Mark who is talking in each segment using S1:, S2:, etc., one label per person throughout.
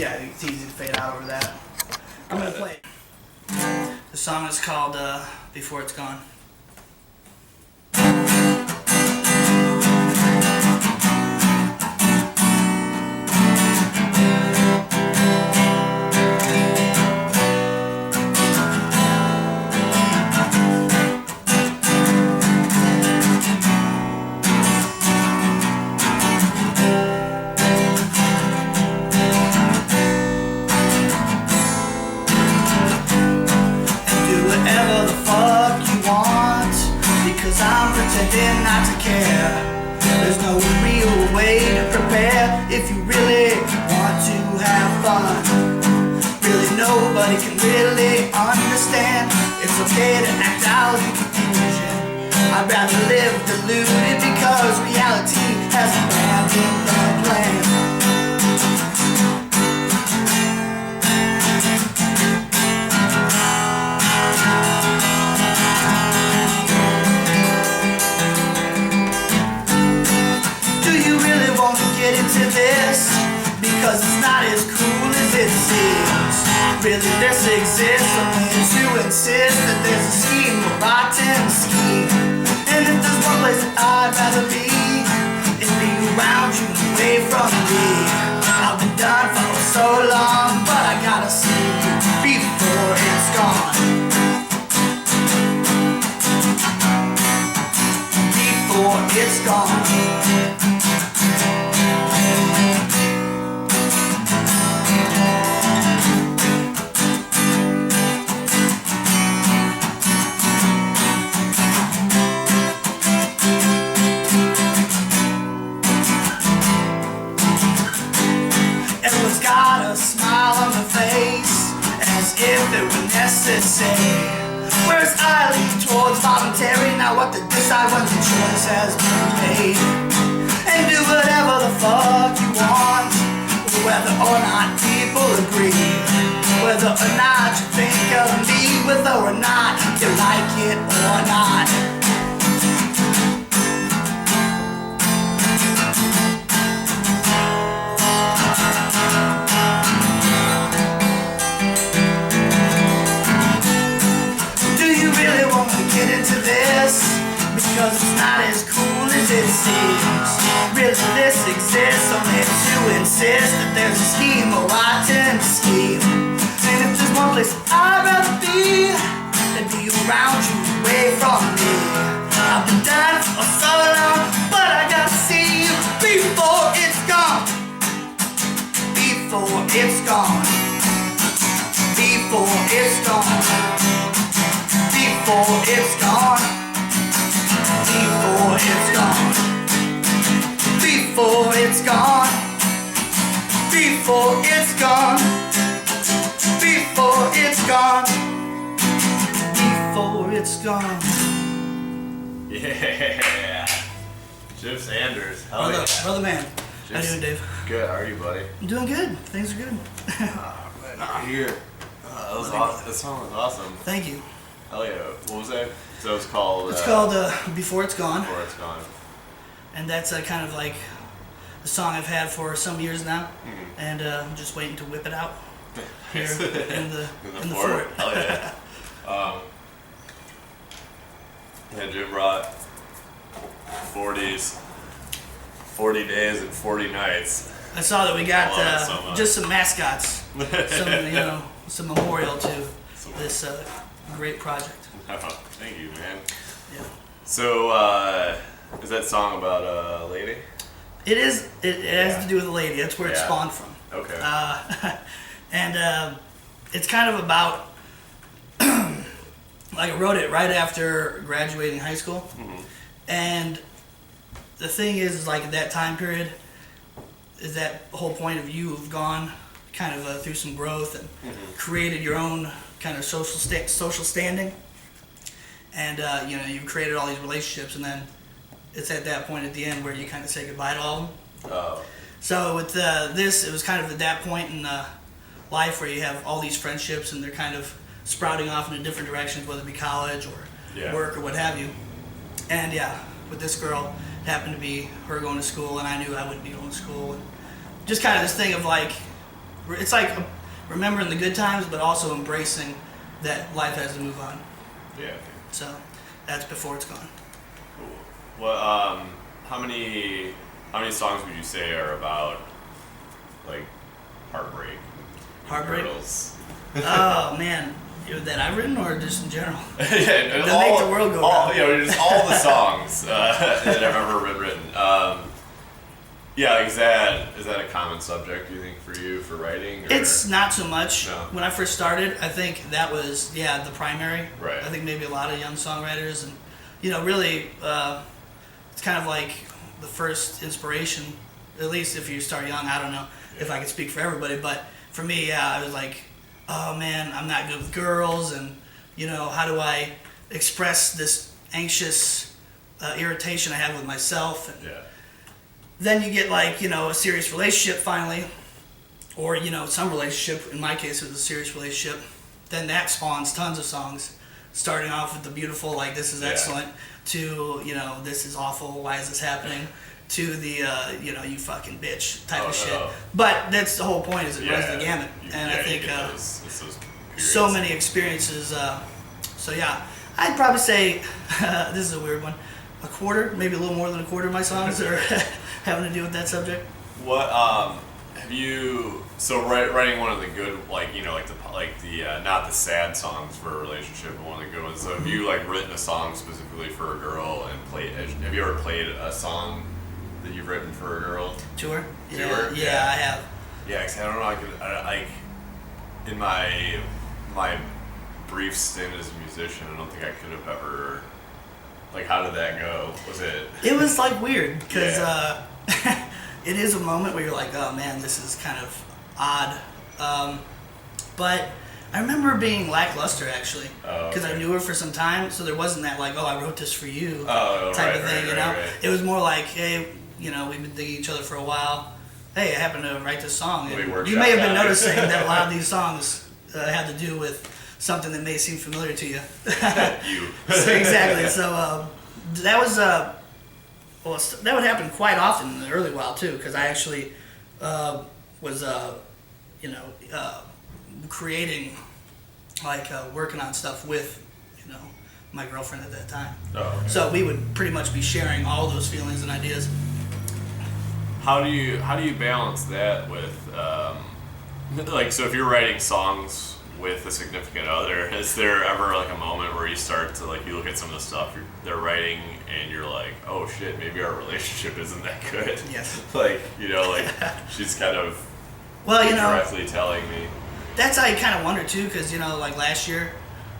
S1: Yeah, it's easy to fade out over that. I'm gonna play it. The song is called Before It's Gone. I'm pretending not to care. There's no real way to prepare if you really want to have fun. Really nobody can really understand. It's okay to act out in confusion. I'd rather live deluded because reality has abandoned the plan. Into this because it's not as cool as it seems. Really this exists only to insist that there's a scheme, a rotten scheme. And if there's one place that I'd rather be, it'd be around you, away from me. I've been done for so long, but I gotta see you before it's gone. Before it's gone. Got a smile on the face, as if it were necessary. Whereas I lean towards voluntary, now what to decide when the choice has been made. And do whatever the fuck you want, whether or not people agree. Whether or not you think of me, whether or not you like it or not. Because it's not as cool as it seems. Really this exists only to insist that there's a scheme, a rotten scheme. And if there's one place I'd rather be, it'd be around you, away from me. I've been done for so long, but I gotta see you before it's gone. Before it's gone. Before it's gone. Before it's gone. Before it's gone. Before it's gone. Before it's gone. Before it's gone. Before it's gone.
S2: Yeah. Chip Sanders. Hell yeah.
S1: Brother man. How you doing, Dave?
S2: Good. How are you, buddy?
S1: I'm doing good. Things are good.
S2: Here. That song was awesome.
S1: Thank you.
S2: Hell yeah. What was that? So it's called...
S1: It's called Before It's Gone.
S2: Before It's Gone.
S1: And that's kind of like a song I've had for some years now.
S2: Mm-hmm.
S1: And I'm just waiting to whip it out here in the
S2: fort. Hell yeah. Yeah, Jim brought 40 days and 40 nights.
S1: I saw that we got just some mascots. Some memorial to this great project.
S2: Thank you, man.
S1: Yeah.
S2: So, is that song about a lady?
S1: It is. It has to do with a lady. That's where it spawned from.
S2: Okay.
S1: And it's kind of about, like I wrote it right after graduating high school.
S2: Mm-hmm.
S1: And the thing is like at that time period, is that whole point of you have gone kind of through some growth and created your own kind of social standing. And you've created all these relationships, and then it's at that point at the end where you kind of say goodbye to all of them.
S2: Oh.
S1: So with this, it was kind of at that point in life where you have all these friendships, and they're kind of sprouting off in different directions, whether it be college or work or what have you. And with this girl, it happened to be her going to school, and I knew I wouldn't be going to school. And just kind of this thing of like, it's like remembering the good times, but also embracing that life has to move on.
S2: Yeah.
S1: So that's before it's gone.
S2: Cool. Well, how many songs would you say are about like heartbreak?
S1: Heartbreak?
S2: Girls?
S1: Oh man, that I've written or just in general?
S2: Yeah,
S1: That make the world go round.
S2: Just all the songs that I've ever been written. Yeah, like, is that a common subject, do you think, for you for writing? Or?
S1: It's not so much.
S2: No.
S1: When I first started, I think that was the primary.
S2: Right.
S1: I think maybe a lot of young songwriters, and really, it's kind of like the first inspiration. At least if you start young, I don't know if I could speak for everybody, but for me, yeah, I was like, oh man, I'm not good with girls, and how do I express this anxious irritation I have with myself? And
S2: Yeah.
S1: then you get like, a serious relationship finally, or, some relationship. In my case, it was a serious relationship. Then that spawns tons of songs, starting off with the beautiful, like, this is excellent, to, this is awful, why is this happening, to the, you fucking bitch type of shit.
S2: No.
S1: Is that's the whole point, is it runs the gamut. And I think so many experiences. So yeah, I'd probably say, this is a weird one, a quarter, maybe a little more than a quarter of my songs are having to do with that subject.
S2: What have you? So writing one of the good, like the not the sad songs for a relationship, but one of the good ones. So have you like written a song specifically for a girl and played? Have you ever played a song that you've written for a girl?
S1: Tour?
S2: Tour?
S1: Yeah, I have.
S2: Yeah, cause I don't know. I in my brief stint as a musician, I don't think I could have ever. Like, how did that go? Was it?
S1: It was like weird because it is a moment where you're like, oh man, this is kind of odd. But I remember being lackluster actually because I knew her for some time, so there wasn't that like, oh, I wrote this for you type of thing. Right. It was more like, hey, we've been digging each other for a while. Hey, I happened to write this song. And you may have been noticing that a lot of these songs had to do with something that may seem familiar to you. So, exactly. So that was that would happen quite often in the early while too, because I actually was creating, like working on stuff with my girlfriend at that time.
S2: Oh, okay.
S1: So we would pretty much be sharing all those feelings and ideas.
S2: How do you balance that with so if you're writing songs with a significant other, is there ever like a moment where you start to like you look at some of the stuff they're writing and you're like, oh shit, maybe our relationship isn't that good?
S1: Yes.
S2: She's kind of directly telling me.
S1: That's how you kind of wonder too, because like last year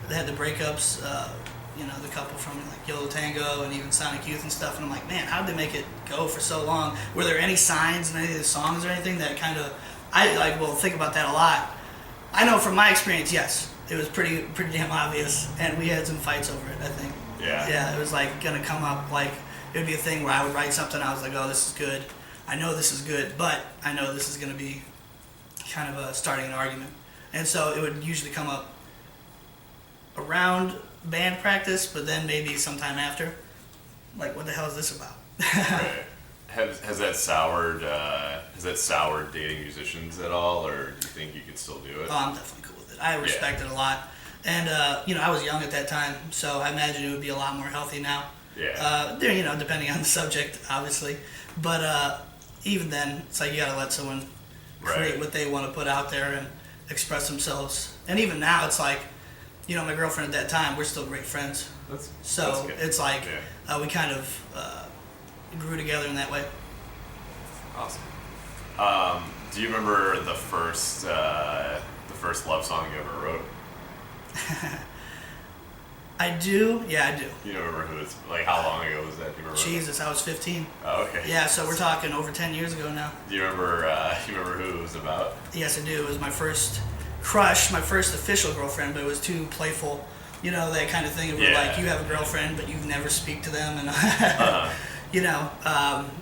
S1: they had the breakups, the couple from like Yolo Tango and even Sonic Youth and stuff, and I'm like, man, how did they make it go for so long? Were there any signs in any of the songs or anything that kind of think about that a lot. I know from my experience, yes, it was pretty damn obvious, and we had some fights over it, I think.
S2: Yeah.
S1: Yeah, it was like gonna come up, like it would be a thing where I would write something, I was like, oh, this is good. I know this is good, but I know this is gonna be kind of starting an argument. And so it would usually come up around band practice, but then maybe sometime after. Like, what the hell is this about?
S2: Right. Has that soured dating musicians at all, or do you think you could still do it?
S1: Oh, I'm definitely cool with it. I respect it a lot. And, I was young at that time, so I imagine it would be a lot more healthy now.
S2: Yeah.
S1: Depending on the subject, obviously. But even then, it's like you gotta let someone create what they want to put out there and express themselves. And even now, it's like, my girlfriend at that time, we're still great friends. That's good. It's like we kind of grew together in that way.
S2: Awesome. Do you remember the first love song you ever wrote?
S1: I do. Yeah, I do.
S2: You don't remember who it's like? How long ago was that? Do you remember?
S1: Jesus, I was 15.
S2: Oh, okay.
S1: Yeah, so we're talking over 10 years ago now.
S2: Do you remember? You remember who it was about?
S1: Yes, I do. It was my first crush, my first official girlfriend, but it was too playful. That kind of thing. Where like you have a girlfriend, but you never speak to them, and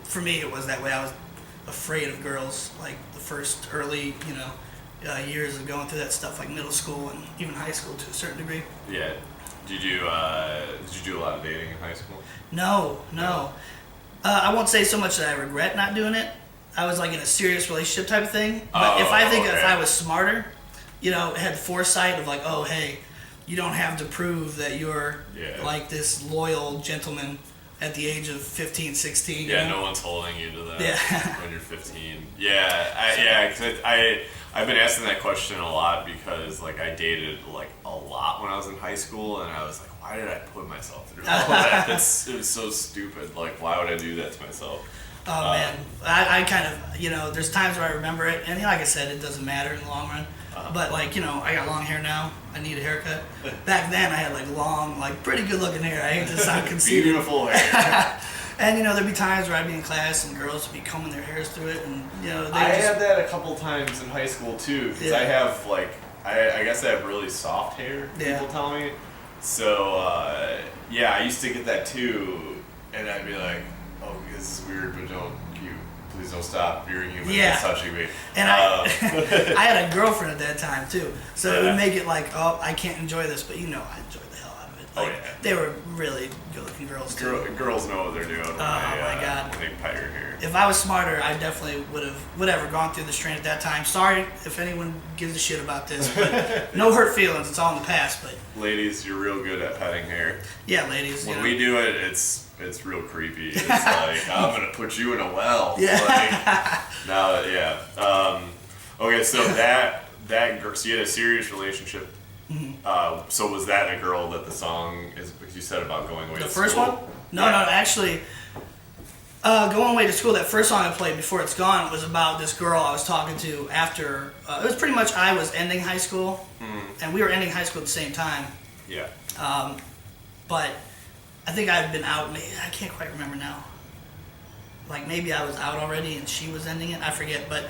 S1: for me it was that way. I was afraid of girls, like the first early, years of going through that stuff, like middle school and even high school to a certain degree.
S2: Yeah. Did you do a lot of dating in high school?
S1: No. I won't say so much that I regret not doing it, I was like in a serious relationship type of thing. But if I was smarter, had foresight of like, oh hey, you don't have to prove that you're like this loyal gentleman at the age of 15, 16.
S2: Yeah, no one's holding you to that when you're 15. Cause I've been asking that question a lot because like I dated like a lot when I was in high school, and I was like, why did I put myself through all that? It was so stupid. Like, why would I do that to myself?
S1: Oh man, I kind of, there's times where I remember it, and like I said, it doesn't matter in the long run. But like, I got long hair now. I need a haircut. Back then, I had like long, like pretty good looking hair. I hate to sound conceited.
S2: Beautiful hair.
S1: And there'd be times where I'd be in class and girls would be combing their hairs through it, and
S2: I had that a couple times in high school too, because I have like I guess I have really soft hair. People tell me. So I used to get that too, and I'd be like, oh, this is weird, but please don't stop. You're human. It's touching me. And
S1: I had a girlfriend at that time too, so it would make it like, oh, I can't enjoy this, but I enjoyed the hell out of it. Like, they were really good-looking girls too.
S2: Girls know what they're doing. Oh
S1: my God!
S2: When they pet your hair.
S1: If I was smarter, I definitely would have gone through this train at that time. Sorry if anyone gives a shit about this, but no hurt feelings. It's all in the past. But
S2: ladies, you're real good at petting hair.
S1: Yeah, ladies.
S2: When we do it, it's real creepy. It's like, I'm gonna put you in a well.
S1: Yeah.
S2: Okay, so that girl, so you had a serious relationship. Mm-hmm. So was that a girl that the song is, because you said about going away to school?
S1: The first one? No, actually, going away to school, that first song I played, Before It's Gone, was about this girl I was talking to after, it was pretty much I was ending high school, and we were ending high school at the same time.
S2: Yeah.
S1: But I think I've been out, I can't quite remember now. Like maybe I was out already and she was ending it, I forget, but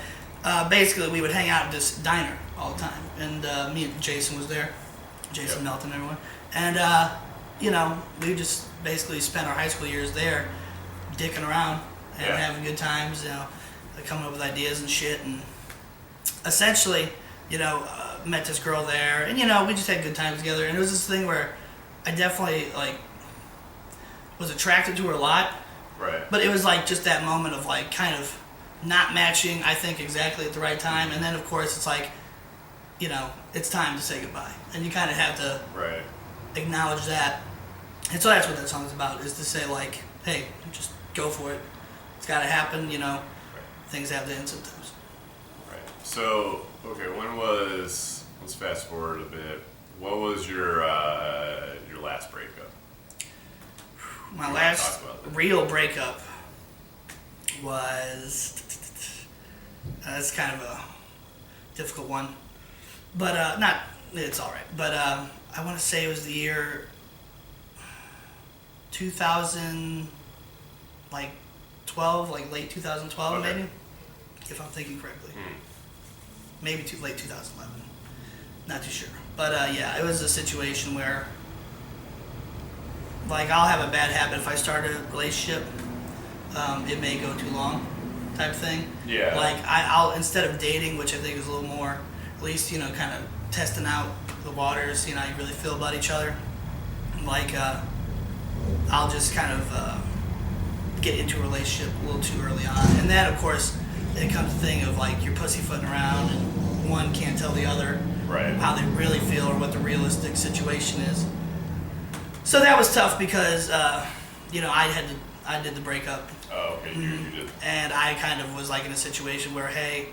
S1: basically we would hang out at this diner all the time, and me and Jason was there, Jason Melton, everyone, and we just basically spent our high school years there, dicking around and having good times, coming up with ideas and shit, and essentially, met this girl there, and we just had good times together, and it was this thing where I definitely was attracted to her a lot,
S2: right?
S1: But it was like just that moment of like kind of not matching, I think, exactly at the right time, and then of course it's like, it's time to say goodbye, and you kind of have to acknowledge that, and so that's what that song is about, is to say like, hey, just go for it. It's got to happen, Things have to end sometimes.
S2: Right. So, okay, let's fast forward a bit. What was your last breakup?
S1: My last real breakup was, that's kind of a difficult one, but it's all right. But I want to say it was the year 2012, like late 2012, maybe, if I'm thinking correctly. Maybe late 2011. Not too sure. But it was a situation where, like, I'll have a bad habit if I start a relationship, it may go too long, type thing.
S2: Yeah.
S1: Like, I'll, instead of dating, which I think is a little more, at least, kind of testing out the waters, how you really feel about each other. Like, I'll just kind of get into a relationship a little too early on. And then, of course, it comes the thing of, like, you're pussyfooting around, and one can't tell the other how they really feel or what the realistic situation is. So that was tough because, I did the breakup.
S2: Oh, okay, you did.
S1: And I kind of was like in a situation where, hey,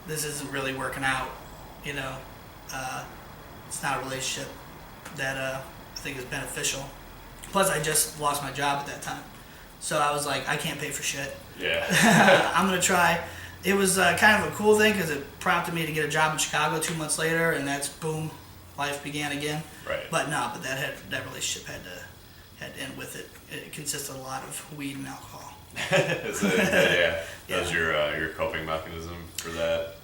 S1: this isn't really working out, it's not a relationship that I think is beneficial. Plus, I just lost my job at that time. So I was like, I can't pay for shit.
S2: Yeah.
S1: I'm going to try. It was kind of a cool thing because it prompted me to get a job in Chicago 2 months later, and that's boom, life began again.
S2: Right.
S1: But that relationship had to end with it. It consisted of a lot of weed and alcohol.
S2: That was your coping mechanism for that?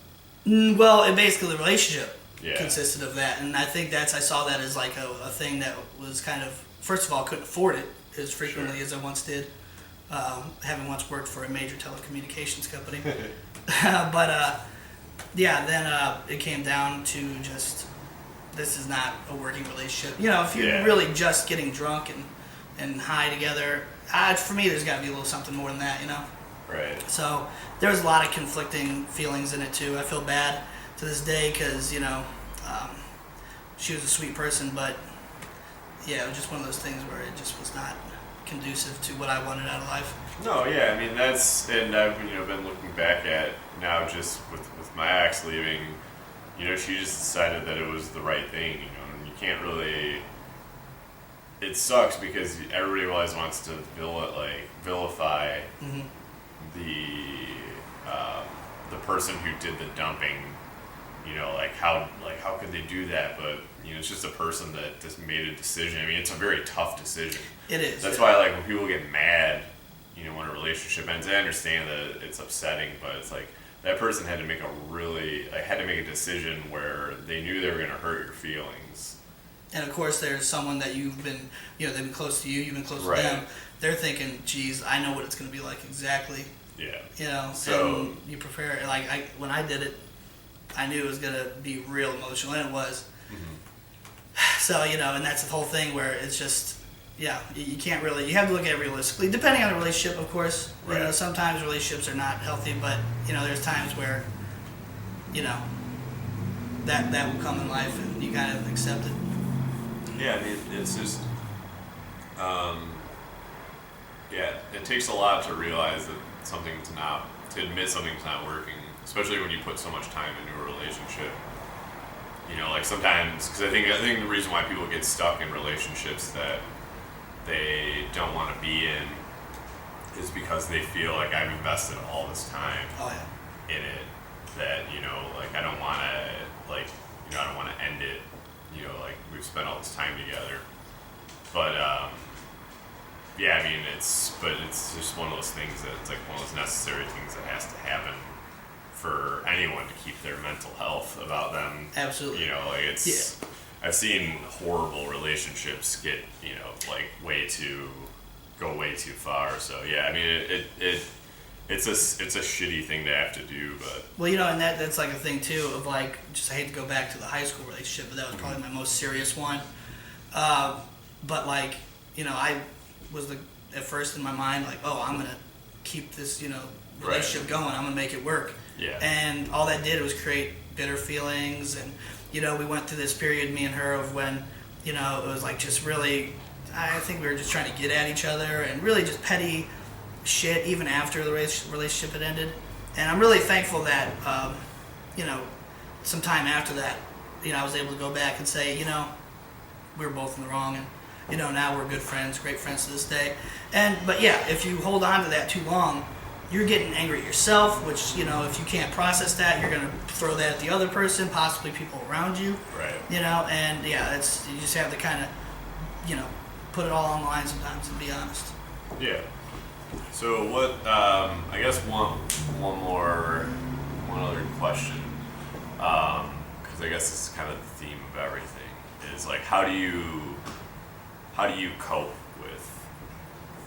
S1: Well, the relationship consisted of that, and I think I saw that as like a thing that was kind of, first of all, couldn't afford it as frequently as I once did, having once worked for a major telecommunications company. But then it came down to just, this is not a working relationship. If you're really just getting drunk and high together, for me, there's got to be a little something more than that,
S2: Right.
S1: So there was a lot of conflicting feelings in it too. I feel bad to this day because she was a sweet person, but yeah, it was just one of those things where it just was not conducive to what I wanted out of life.
S2: No, yeah, I mean and I've been looking back at now just with my ex leaving, she just decided that it was the right thing, and you can't really. It sucks because everybody always wants to vilify
S1: Mm-hmm.
S2: the person who did the dumping. How could they do that? But it's just a person that just made a decision. I mean, it's a very tough decision.
S1: It is.
S2: That's why when people get mad, when a relationship ends, I understand that it's upsetting, but it's like that person had to make a decision where they knew they were going to hurt your feelings.
S1: And of course, there's someone that you've been, they've been close to you, you've been close
S2: Right.
S1: to them. They're thinking, geez, I know what it's going to be like exactly.
S2: Yeah.
S1: And you prepare. When I did it, I knew it was going to be real emotional, and it was.
S2: Mm-hmm.
S1: So, and that's the whole thing where it's just, you can't really, you have to look at it realistically, depending on the relationship, of course.
S2: Right.
S1: Sometimes relationships are not healthy, but, there's times where, that will come in life and you kind of accept it.
S2: Yeah, I mean, it's just, it takes a lot to realize that to admit something's not working, especially when you put so much time into a relationship. Sometimes, because I think the reason why people get stuck in relationships that they don't want to be in is because they feel like I've invested all this time in it, that, I don't want to, I don't want to end it, we've spent all this time together. But, I mean, it's just one of those things that it's like one of those necessary things that has to happen for anyone to keep their mental health about them.
S1: Absolutely.
S2: I've seen horrible relationships get, go way too far. So yeah, I mean, it's a shitty thing to have to do, but.
S1: Well, and that's like a thing too of I hate to go back to the high school relationship, but that was probably my most serious one. But I was at first in my mind I'm gonna keep this relationship going. I'm gonna make it work.
S2: Yeah.
S1: And all that did was create bitter feelings, and we went through this period, me and her, of when it was just really, I think we were just trying to get at each other and really just petty shit even after the relationship had ended. And I'm really thankful that some time after that I was able to go back and say we were both in the wrong, and now we're good friends, great friends to this day. But if you hold on to that too long, you're getting angry at yourself, which if you can't process that, you're gonna throw that at the other person, possibly people around you.
S2: Right.
S1: And you just have to kind of put it all on the line sometimes and be honest.
S2: Yeah. So what? I guess one other question, because I guess this is kind of the theme of everything, is how do you cope with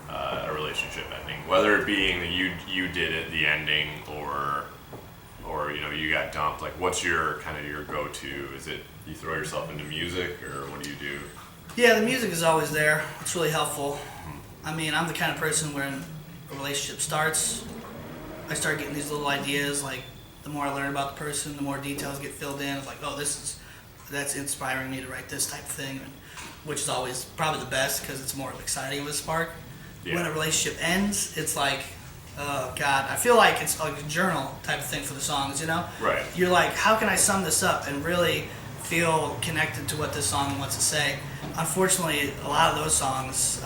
S2: a relationship ending, whether it being that you did it, the ending, or you got dumped? What's your go-to? Is it you throw yourself into music, or what do you do?
S1: Yeah, the music is always there. It's really helpful. I mean, I'm the kind of person when a relationship starts, I start getting these little ideas. The more I learn about the person, the more details get filled in. It's that's inspiring me to write this type of thing, which is always probably the best because it's more exciting of a spark. Yeah. When a relationship ends, it's oh God, I feel like it's like a journal type of thing for the songs,
S2: Right.
S1: You're how can I sum this up and really feel connected to what this song wants to say? Unfortunately, a lot of those songs,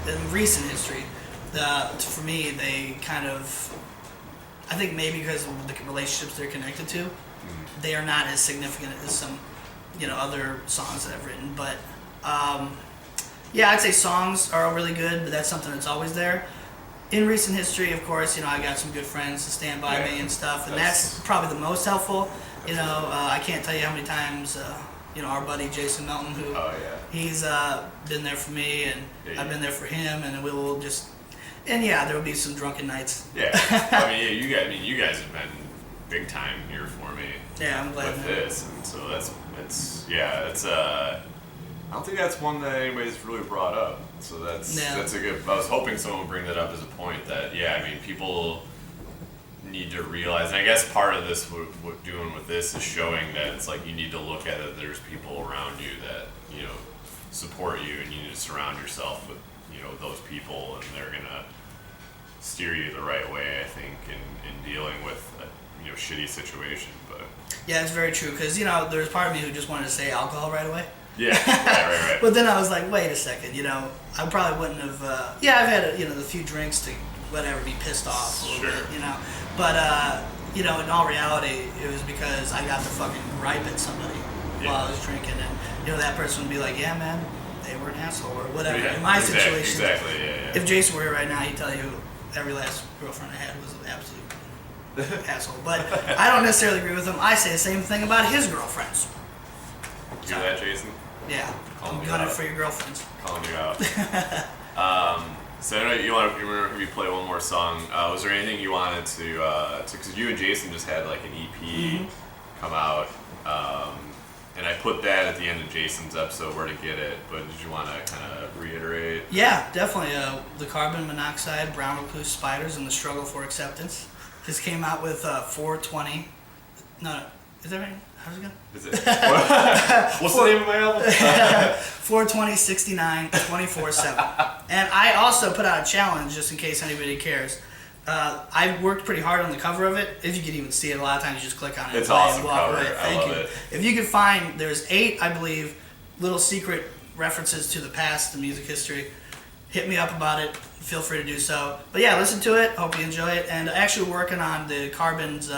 S1: in recent history, for me, they kind of, I think maybe because of the relationships they're connected to, they are not as significant as some, other songs that I've written. But, I'd say songs are really good, but that's something that's always there. In recent history, of course, I got some good friends to stand by me and stuff, and that's probably the most helpful. I can't tell you how many times, our buddy Jason Melton, who he's been there for me, and I've been there for him, and we will just, and there will be some drunken nights.
S2: Yeah, you guys have been big time here for me.
S1: Yeah, I'm glad.
S2: With this, and so I don't think that's one that anybody's really brought up. So that's a good. I was hoping someone would bring that up as a point that I mean people need to realize. And I guess part of this, what doing with this is showing that it's like you need to look at it. There's people around you that support you, and you need to surround yourself with those people, and they're gonna steer you the right way. I think in dealing with a shitty situation, but.
S1: Yeah, it's very true, because, there's part of me who just wanted to say alcohol right away.
S2: Yeah, right.
S1: But then I was like, wait a second, I probably wouldn't have, I've had, a few drinks to, whatever, be pissed off a little bit, But, in all reality, it was because I got to fucking gripe at somebody while I was drinking, and, that person would be like, yeah, man, they were an asshole, or whatever. In my situation, if Jason were here right now, he'd tell you every last girlfriend I had was an absolute asshole. But I don't necessarily agree with him. I say the same thing about his girlfriends.
S2: You hear that, Jason?
S1: Yeah. I'm gunning for your girlfriends.
S2: Calling you out. So I know you remember you play one more song. Was there anything you wanted to because you and Jason just had like an EP come out, and I put that at the end of Jason's episode where to get it. But did you want to kind of reiterate?
S1: Yeah, definitely. The Carbon Monoxide, Brown Recluse Spiders, and the Struggle for Acceptance. Just came out with 420. No, is that right? How's it go?
S2: Is it? What's the name of my album?
S1: 420, 69, 24/7. And I also put out a challenge just in case anybody cares. I worked pretty hard on the cover of it. If you can even see it, a lot of times you just click on it.
S2: It's awesome
S1: and walk
S2: cover.
S1: away. Thank you. If you can find, there's 8, I believe, little secret references to the past, the music history. Hit me up about it. Feel free to do so. But yeah, listen to it. Hope you enjoy it. And actually working on the Carbon's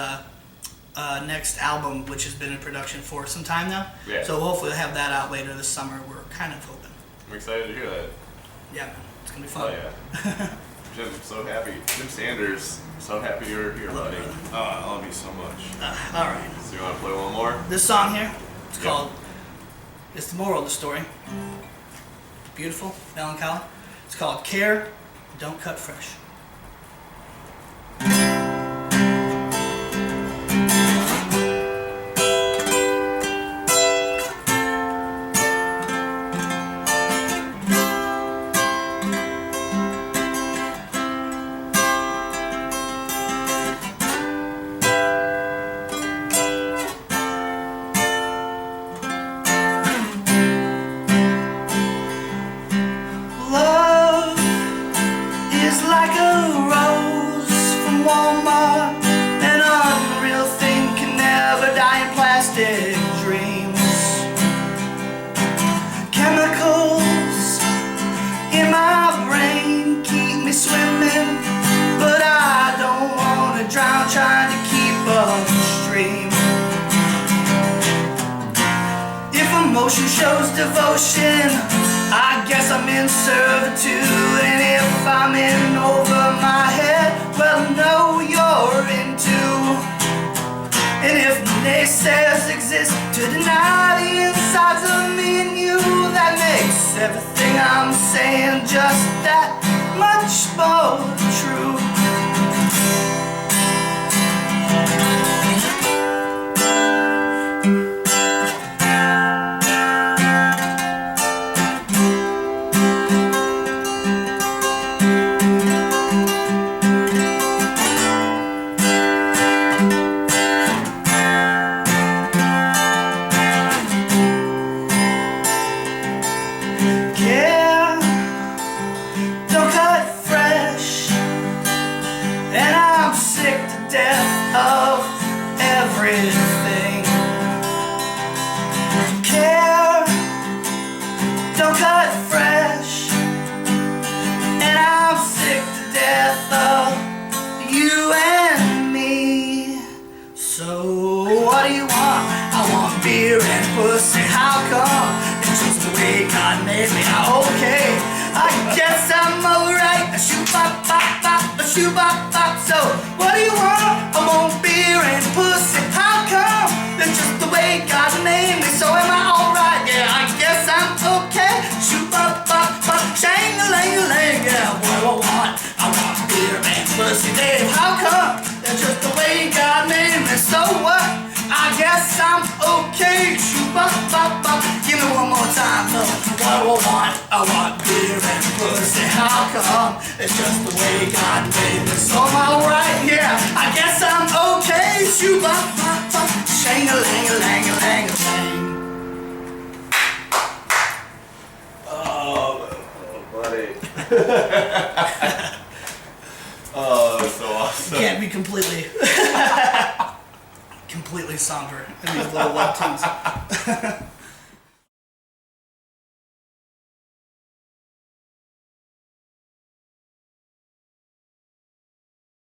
S1: next album, which has been in production for some time now.
S2: Yeah.
S1: So hopefully we'll have that out later this summer. We're kind of hoping.
S2: I'm excited to hear that.
S1: Yeah, man. It's going to be fun.
S2: Oh, yeah. Jim, so happy. Jim Sanders, so happy you're here, buddy.
S3: Oh, I love you so much.
S1: All right.
S2: So you want to play one more?
S1: This song here, it's called, it's the moral of the story. Beautiful, melancholy. It's called Care, Don't Cut Fresh. Love is like a rose from Walmart. An unreal thing can never die in plastic dreams. Chemicals in my brain keep me swimming, but I don't want to drown trying to keep upstream. If emotion shows devotion, I guess I'm in servitude. And if I'm in over my head, well, no, you're in too. And if naysayers exist to deny the insides of me and you, that makes everything I'm saying just that much more true. Care, don't cut fresh. And I'm sick to death of everything. Care, don't cut fresh. And I'm sick to death of you and me. So what do you want? I want beer and pussy. How come? It's just the way God made me. Okay, I guess I'm alright. A shoe bop bop bop, a shoe bop bop. So what do you want? I want beer and pussy. How come? It's just the way God made me. So am I alright? Yeah, I guess I'm okay. Shoe bop bop bop, shang a lang a lang. Yeah, what do I want? I want beer and pussy. Dave, how come? It's just the way God made me. So what? I guess I'm okay. Shoe bop bop bop. Give me one more time, look. What do I want beer and pussy. How come? It's just the way God made me. So I'm alright, yeah. I guess I'm okay. Shoo bop bop bop. Shang a lang a lang a lang a lang.
S2: Oh, buddy. Oh, that's so awesome.
S1: Can't be completely completely somber in these little webtoons.